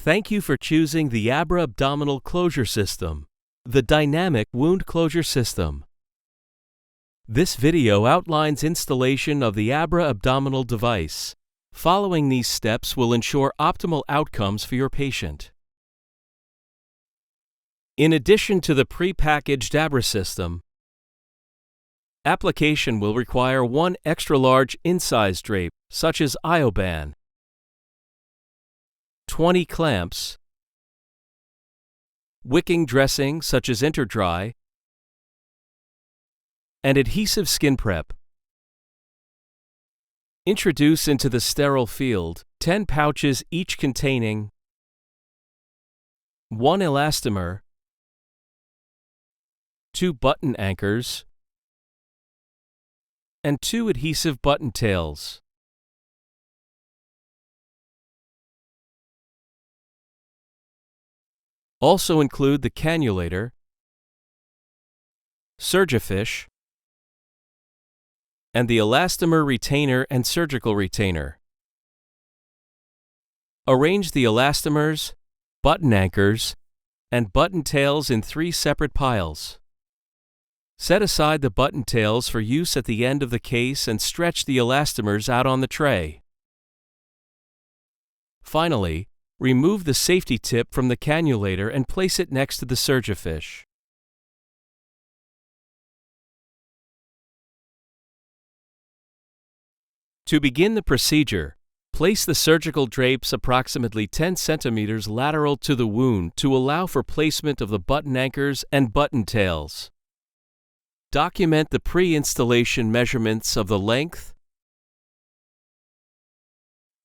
Thank you for choosing the ABRA Abdominal Closure System, the Dynamic Wound Closure System. This video outlines installation of the ABRA abdominal device. Following these steps will ensure optimal outcomes for your patient. In addition to the pre-packaged ABRA system, application will require one extra-large incise drape, such as IOBAN, 20 clamps, wicking dressing such as Interdry, and adhesive skin prep. Introduce into the sterile field 10 pouches each containing 1 elastomer, 2 button anchors, and 2 adhesive button tails. Also include the cannulator, surgifish, and the elastomer retainer and surgical retainer. Arrange the elastomers, button anchors, and button tails in 3 separate piles. Set aside the button tails for use at the end of the case and stretch the elastomers out on the tray. Finally, remove the safety tip from the cannulator and place it next to the surgifish. To begin the procedure, place the surgical drapes approximately 10 centimeters lateral to the wound to allow for placement of the button anchors and button tails. Document the pre-installation measurements of the length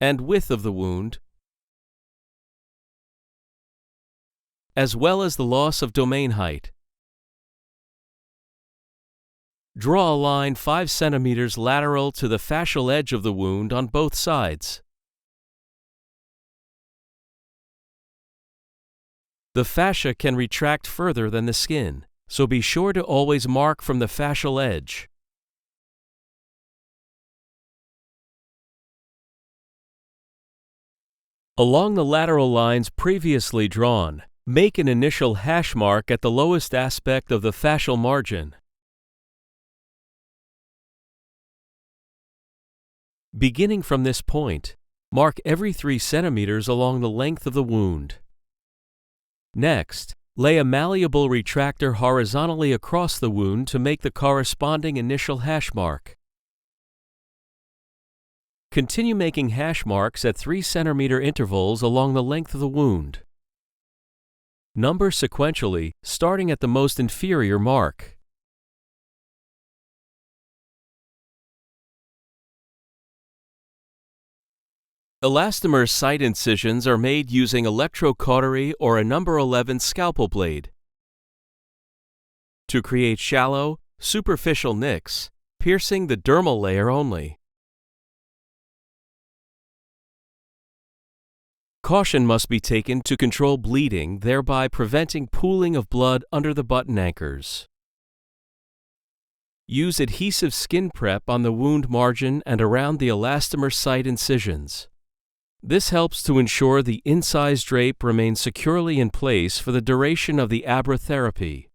and width of the wound, as well as the loss of domain height. Draw a line 5 centimeters lateral to the fascial edge of the wound on both sides. The fascia can retract further than the skin, so be sure to always mark from the fascial edge. Along the lateral lines previously drawn, make an initial hash mark at the lowest aspect of the fascial margin. Beginning from this point, mark every 3 centimeters along the length of the wound. Next, lay a malleable retractor horizontally across the wound to make the corresponding initial hash mark. Continue making hash marks at 3 centimeter intervals along the length of the wound. Number sequentially, starting at the most inferior mark. Elastomer site incisions are made using electrocautery or a number 11 scalpel blade. To create shallow, superficial nicks, piercing the dermal layer only. Caution must be taken to control bleeding, thereby preventing pooling of blood under the button anchors. Use adhesive skin prep on the wound margin and around the elastomer site incisions. This helps to ensure the incise drape remains securely in place for the duration of the ABRA therapy.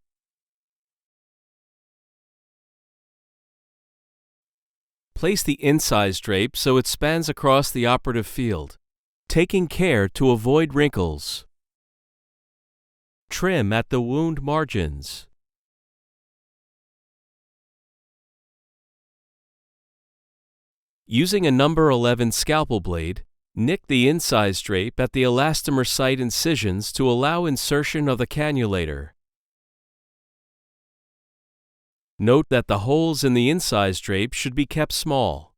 Place the incise drape so it spans across the operative field, taking care to avoid wrinkles. Trim at the wound margins. Using a number 11 scalpel blade, nick the incise drape at the elastomer site incisions to allow insertion of the cannulator. Note that the holes in the incise drape should be kept small.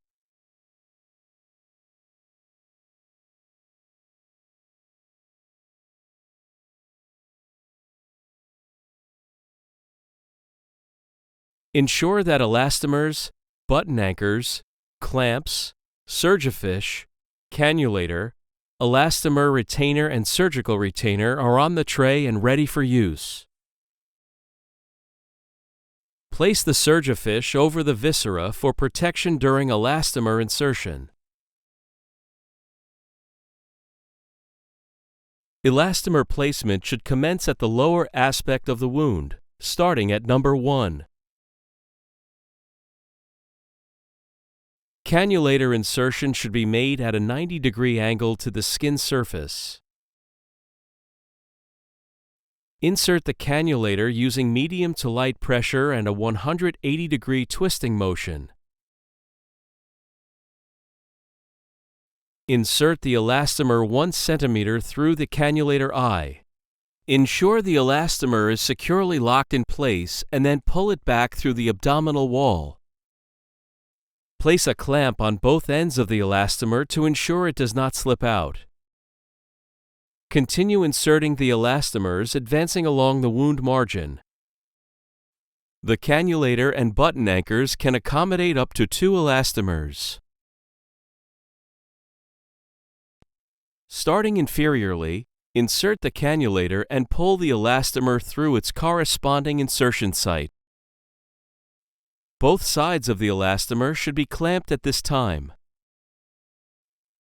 Ensure that elastomers, button anchors, clamps, surgifish, cannulator, elastomer retainer and surgical retainer are on the tray and ready for use. Place the surgifish over the viscera for protection during elastomer insertion. Elastomer placement should commence at the lower aspect of the wound, starting at number 1. Cannulator insertion should be made at a 90-degree angle to the skin surface. Insert the cannulator using medium to light pressure and a 180-degree twisting motion. Insert the elastomer 1 cm through the cannulator eye. Ensure the elastomer is securely locked in place and then pull it back through the abdominal wall. Place a clamp on both ends of the elastomer to ensure it does not slip out. Continue inserting the elastomers, advancing along the wound margin. The cannulator and button anchors can accommodate up to 2 elastomers. Starting inferiorly, insert the cannulator and pull the elastomer through its corresponding insertion site. Both sides of the elastomer should be clamped at this time.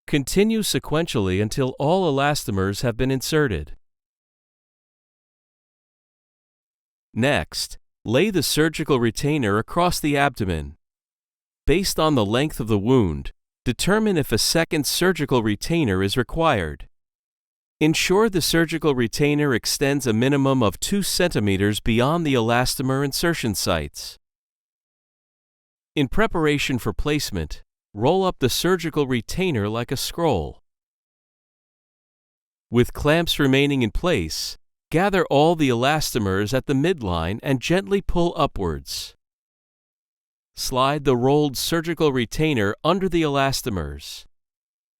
Continue sequentially until all elastomers have been inserted. Next, lay the surgical retainer across the abdomen. Based on the length of the wound, determine if a second surgical retainer is required. Ensure the surgical retainer extends a minimum of 2 cm beyond the elastomer insertion sites. In preparation for placement, roll up the surgical retainer like a scroll. With clamps remaining in place, gather all the elastomers at the midline and gently pull upwards. Slide the rolled surgical retainer under the elastomers.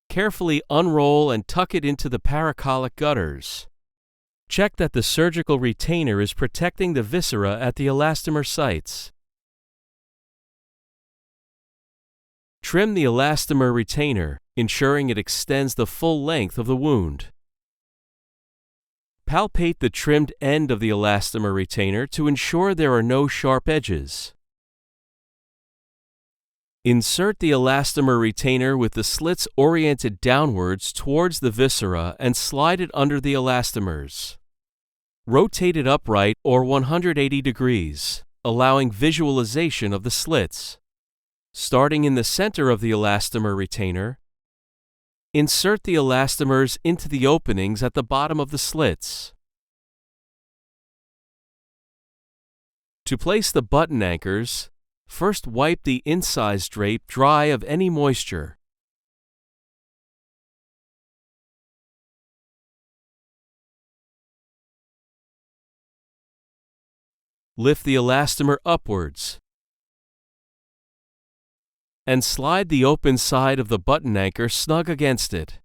Carefully unroll and tuck it into the paracolic gutters. Check that the surgical retainer is protecting the viscera at the elastomer sites. Trim the elastomer retainer, ensuring it extends the full length of the wound. Palpate the trimmed end of the elastomer retainer to ensure there are no sharp edges. Insert the elastomer retainer with the slits oriented downwards towards the viscera and slide it under the elastomers. Rotate it upright or 180 degrees, allowing visualization of the slits. Starting in the center of the elastomer retainer, insert the elastomers into the openings at the bottom of the slits. To place the button anchors, first wipe the incise drape dry of any moisture. Lift the elastomer upwards and slide the open side of the button anchor snug against it.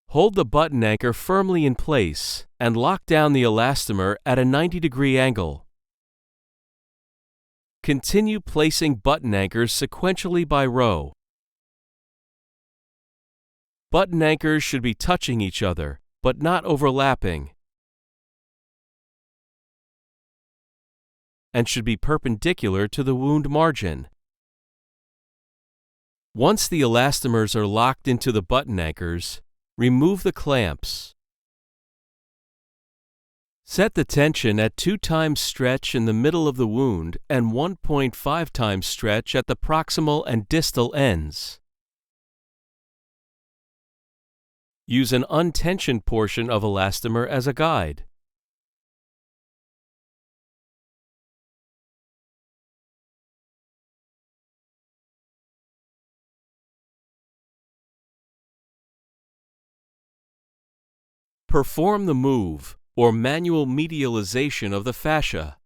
Hold the button anchor firmly in place and lock down the elastomer at a 90-degree angle. Continue placing button anchors sequentially by row. Button anchors should be touching each other, but not overlapping, and should be perpendicular to the wound margin. Once the elastomers are locked into the button anchors, remove the clamps. Set the tension at 2 times stretch in the middle of the wound and 1.5 times stretch at the proximal and distal ends. Use an untensioned portion of elastomer as a guide. Perform the move, or manual medialization of the fascia.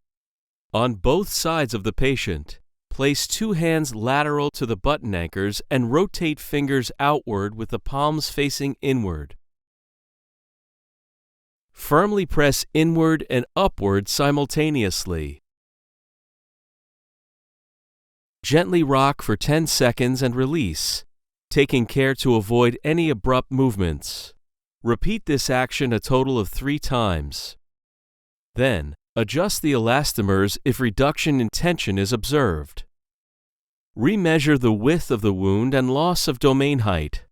On both sides of the patient, place 2 hands lateral to the button anchors and rotate fingers outward with the palms facing inward. Firmly press inward and upward simultaneously. Gently rock for 10 seconds and release, taking care to avoid any abrupt movements. Repeat this action a total of 3 times. Then, adjust the elastomers if reduction in tension is observed. Remeasure the width of the wound and loss of domain height.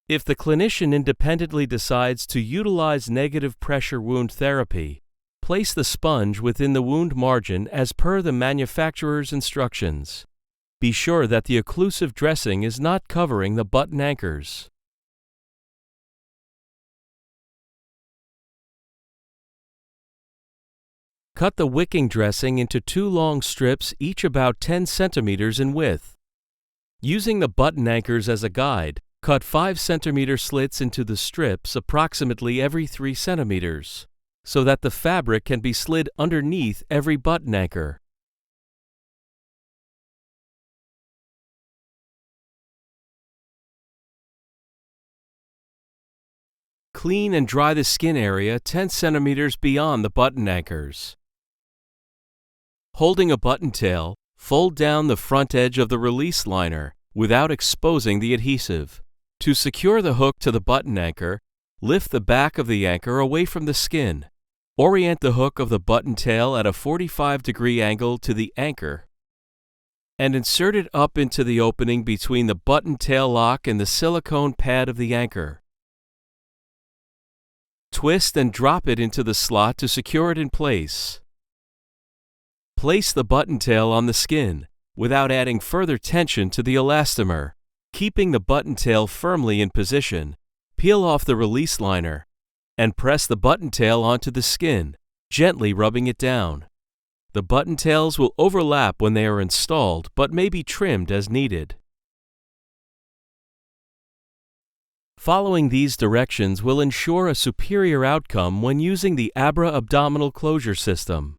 If the clinician independently decides to utilize negative pressure wound therapy, place the sponge within the wound margin as per the manufacturer's instructions. Be sure that the occlusive dressing is not covering the button anchors. Cut the wicking dressing into 2 long strips, each about 10 centimeters in width. Using the button anchors as a guide, cut 5 centimeter slits into the strips approximately every 3 centimeters, so that the fabric can be slid underneath every button anchor. Clean and dry the skin area 10 centimeters beyond the button anchors. Holding a button tail, fold down the front edge of the release liner without exposing the adhesive. To secure the hook to the button anchor, lift the back of the anchor away from the skin. Orient the hook of the button tail at a 45-degree angle to the anchor and insert it up into the opening between the button tail lock and the silicone pad of the anchor. Twist and drop it into the slot to secure it in place. Place the button tail on the skin without adding further tension to the elastomer. Keeping the button tail firmly in position, peel off the release liner and press the button tail onto the skin, gently rubbing it down. The button tails will overlap when they are installed but may be trimmed as needed. Following these directions will ensure a superior outcome when using the ABRA abdominal closure system.